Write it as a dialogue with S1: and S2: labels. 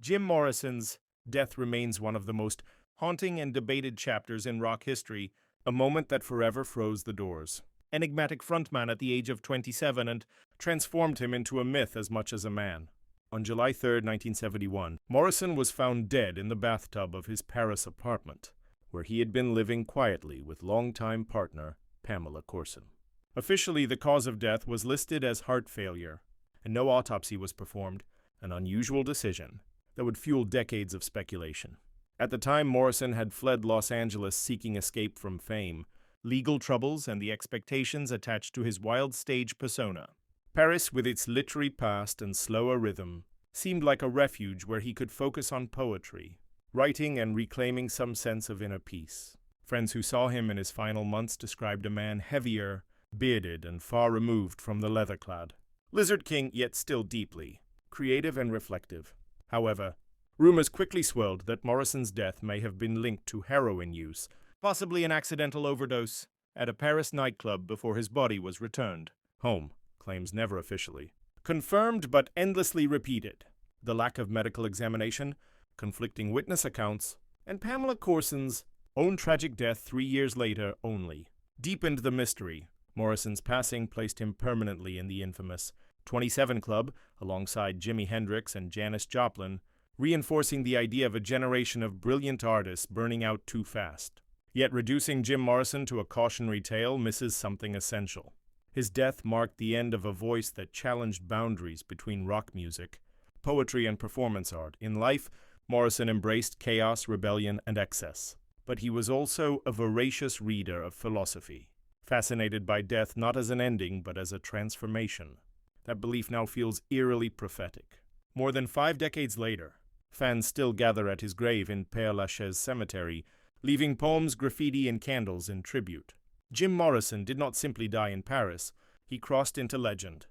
S1: Jim Morrison's death remains one of the most haunting and debated chapters in rock history, a moment that forever froze the doors. Enigmatic frontman at the age of 27 and transformed him into a myth as much as a man. On July 3, 1971, Morrison was found dead in the bathtub of his Paris apartment, where he had been living quietly with longtime partner Pamela Courson. Officially, the cause of death was listed as heart failure, and no autopsy was performed, an unusual decision that would fuel decades of speculation. At the time, Morrison had fled Los Angeles seeking escape from fame, legal troubles, and the expectations attached to his wild stage persona. Paris, with its literary past and slower rhythm, seemed like a refuge where he could focus on poetry, writing and reclaiming some sense of inner peace. Friends who saw him in his final months described a man heavier, bearded, and far removed from the leather-clad Lizard King, yet still deeply creative and reflective. However, rumors quickly swirled that Morrison's death may have been linked to heroin use, possibly an accidental overdose, at a Paris nightclub before his body was returned home. Claims never officially confirmed but endlessly repeated. The lack of medical examination, conflicting witness accounts, and Pamela Courson's own tragic death 3 years later only deepened the mystery. Morrison's passing placed him permanently in the infamous 27 Club alongside Jimi Hendrix and Janis Joplin, reinforcing the idea of a generation of brilliant artists burning out too fast. Yet reducing Jim Morrison to a cautionary tale misses something essential. His death marked the end of a voice that challenged boundaries between rock music, poetry, and performance art. In life, Morrison embraced chaos, rebellion, and excess. But he was also a voracious reader of philosophy, fascinated by death not as an ending but as a transformation. That belief now feels eerily prophetic. More than 5 decades later, fans still gather at his grave in Père Lachaise Cemetery, leaving poems, graffiti, and candles in tribute. Jim Morrison did not simply die in Paris, he crossed into legend.